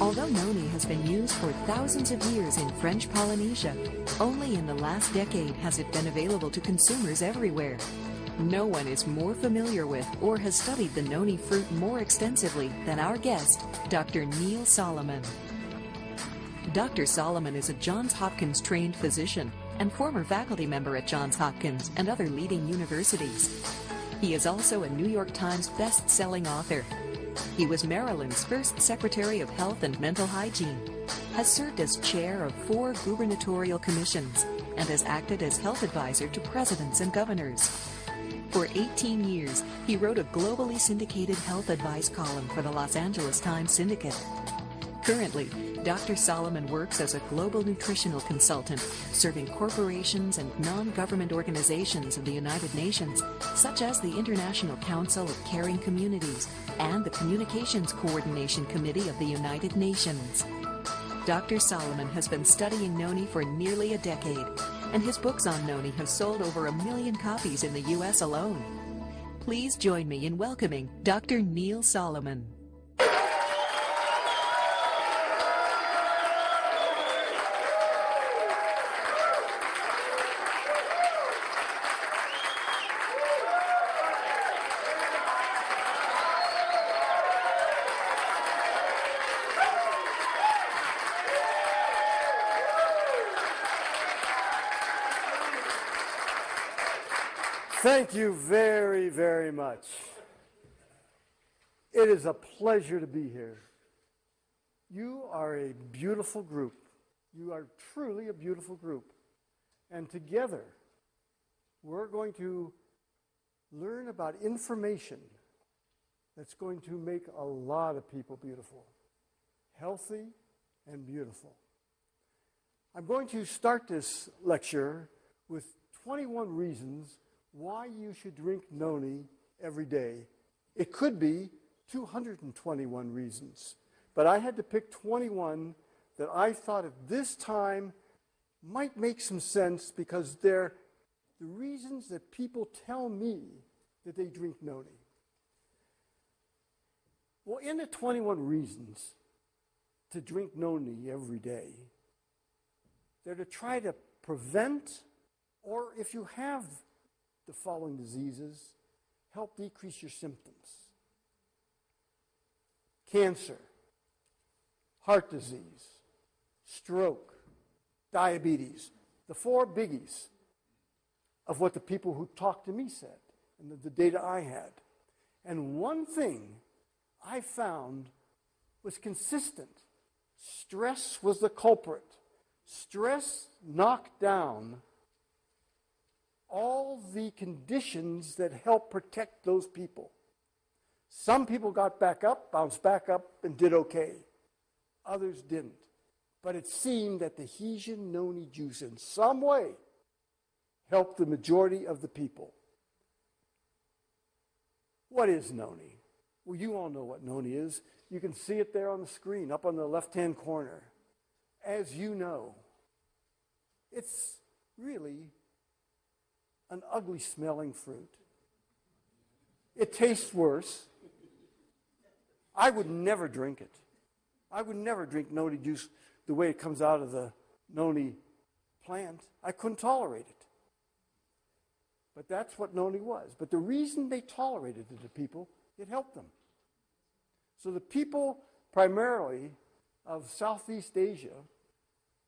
Although Noni has been used for thousands of years in French Polynesia, only in the last decade has it been available to consumers everywhere. No one is more familiar with or has studied the Noni fruit more extensively than our guest, Dr. Neil Solomon. Dr. Solomon is a Johns Hopkins trained physician and former faculty member at Johns Hopkins and other leading universities. He is also a New York Times best-selling author. He was Maryland's first Secretary of Health and Mental Hygiene, has served as chair of 4 gubernatorial commissions, and has acted as health advisor to presidents and governors. For 18 years, he wrote a globally syndicated health advice column for the Los Angeles Times Syndicate. Currently, Dr. Solomon works as a global nutritional consultant, serving corporations and non-government organizations of the United Nations, such as the International Council of Caring Communities and the Communications Coordination Committee of the United Nations. Dr. Solomon has been studying Noni for nearly a decade, and his books on Noni have sold over 1 million copies in the U.S. alone. Please join me in welcoming Dr. Neil Solomon. Thank you very, very much. It is a pleasure to be here. You are a beautiful group. You are truly a beautiful group. And together, we're going to learn about information that's going to make a lot of people beautiful, healthy and beautiful. I'm going to start this lecture with 21 reasons why you should drink Noni every day. It could be 221 reasons, but I had to pick 21 that I thought at this time might make some sense because they're the reasons that people tell me that they drink Noni. Well, in the 21 reasons to drink Noni every day, they're to try to prevent, or if you have the following diseases, help decrease your symptoms: cancer, heart disease, stroke, diabetes, the 4 biggies of what the people who talked to me said and the data I had. And one thing I found was consistent. Stress was the culprit. Stress knocked down all the conditions that help protect those people. Some people got back up, bounced back up, and did okay. Others didn't. But it seemed that the Hesian Noni juice in some way helped the majority of the people. What is Noni? Well, you all know what Noni is. You can see it there on the screen, up on the left-hand corner. As you know, it's really an ugly-smelling fruit. It tastes worse. I would never drink it. I would never drink Noni juice the way it comes out of the Noni plant. I couldn't tolerate it. But that's what Noni was. But the reason they tolerated it to people, it helped them. So the people primarily of Southeast Asia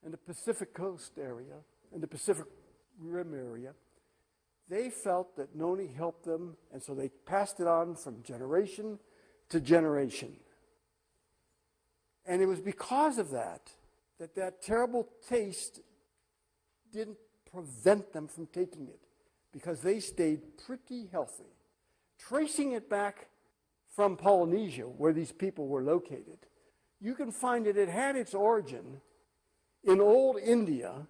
and the Pacific Coast area and the Pacific Rim area, they felt that Noni helped them, and so they passed it on from generation to generation. And it was because of that that terrible taste didn't prevent them from taking it, because they stayed pretty healthy. Tracing it back from Polynesia, where these people were located, you can find that it had its origin in old India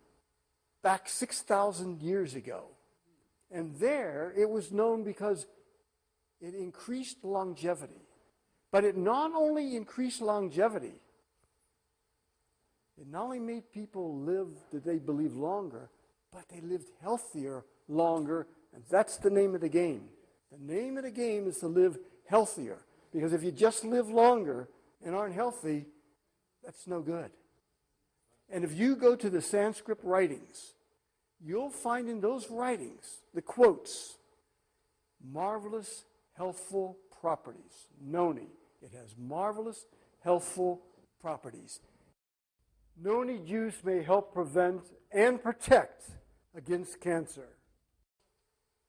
back 6,000 years ago. And there it was known because it increased longevity. But it not only increased longevity, it not only made people live that they believe longer, but they lived healthier longer, and that's the name of the game. The name of the game is to live healthier, because if you just live longer and aren't healthy, That's no good. And if you go to the Sanskrit writings, you'll find in those writings, the quotes, marvelous, healthful properties. Noni. It has marvelous, healthful properties. Noni juice may help prevent and protect against cancer.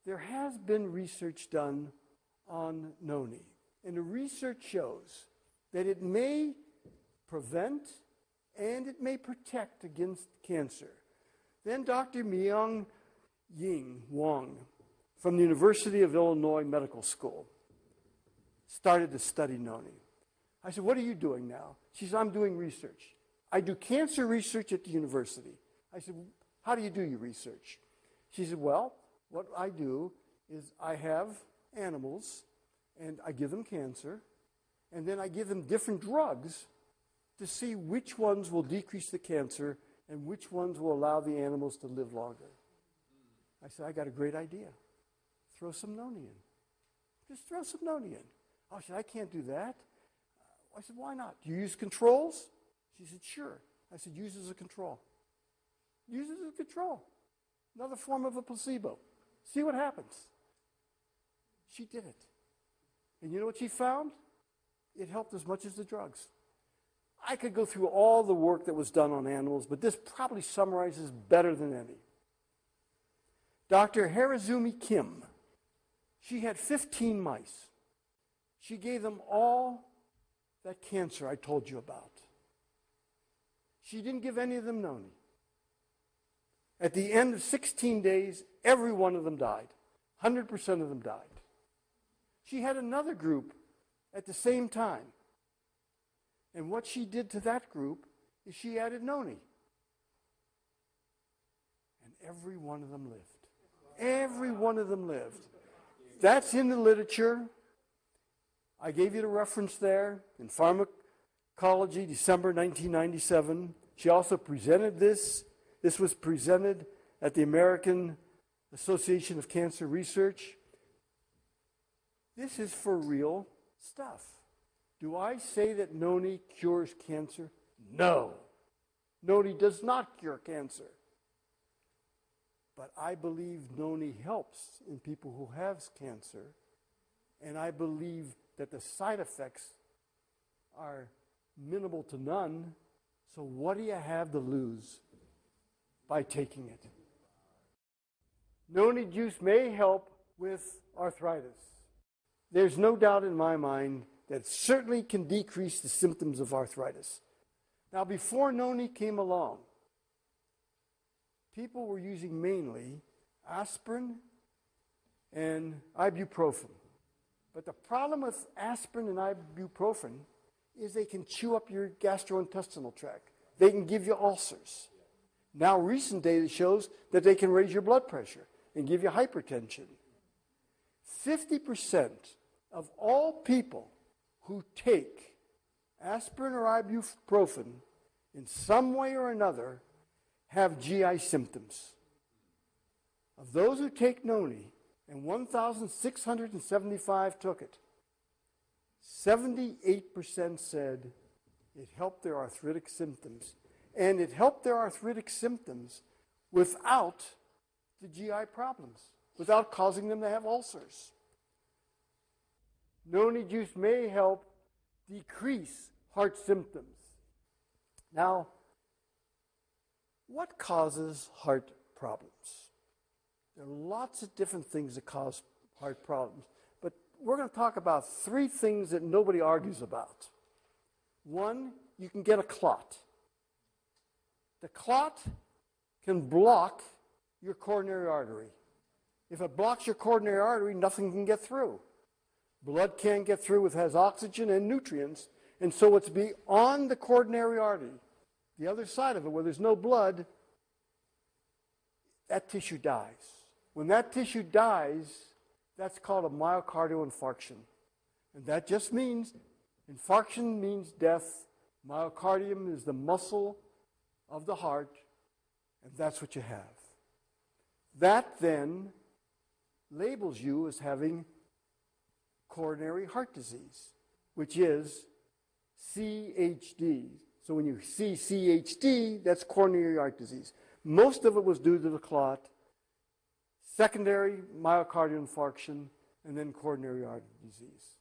There has been research done on Noni, and the research shows that it may prevent and it may protect against cancer. Then Dr. Myung-Ying Wong from the University of Illinois Medical School started to study Noni. I said, what are you doing now? She said, I'm doing research. I do cancer research at the university. I said, how do you do your research? She said, well, what I do is I have animals, and I give them cancer, and then I give them different drugs to see which ones will decrease the cancer and which ones will allow the animals to live longer. I said, I got a great idea. Throw some Noni in. Just throw some Noni in. Oh, she said, I can't do that. I said, why not? Do you use controls? She said, sure. I said, use it as a control. Use it as a control. Another form of a placebo. See what happens. She did it. And you know what she found? It helped as much as the drugs. I could go through all the work that was done on animals, but this probably summarizes better than any. Dr. Harazumi Kim, she had 15 mice. She gave them all that cancer I told you about. She didn't give any of them Noni. At the end of 16 days, every one of them died. 100% of them died. She had another group at the same time. And what she did to that group is she added Noni. And every one of them lived. Every one of them lived. That's in the literature. I gave you the reference there in Pharmacology, December 1997. She also presented this. This was presented at the American Association of Cancer Research. This is for real stuff. Do I say that Noni cures cancer? No. Noni does not cure cancer. But I believe Noni helps in people who have cancer, and I believe that the side effects are minimal to none. So what do you have to lose by taking it? Noni juice may help with arthritis. There's no doubt in my mind that it certainly can decrease the symptoms of arthritis. Now, before Noni came along, people were using mainly aspirin and ibuprofen. But the problem with aspirin and ibuprofen is they can chew up your gastrointestinal tract. They can give you ulcers. Now, recent data shows that they can raise your blood pressure and give you hypertension. 50% of all people who take aspirin or ibuprofen in some way or another have GI symptoms. Of those who take Noni, and 1,675 took it, 78% said it helped their arthritic symptoms. And it helped their arthritic symptoms without the GI problems, without causing them to have ulcers. Noni juice may help decrease heart symptoms. Now, what causes heart problems? There are lots of different things that cause heart problems, but we're going to talk about three things that nobody argues about. One, you can get a clot. The clot can block your coronary artery. If it blocks your coronary artery, nothing can get through. Blood can't get through. It has oxygen and nutrients, and so it's beyond the coronary artery. The other side of it, where there's no blood, that tissue dies. When that tissue dies, that's called a myocardial infarction. And that just means, infarction means death. Myocardium is the muscle of the heart, and that's what you have. That then labels you as having coronary heart disease, which is CHD, So when you see CHD, that's coronary heart disease. Most of it was due to the clot, secondary myocardial infarction, and then coronary artery disease.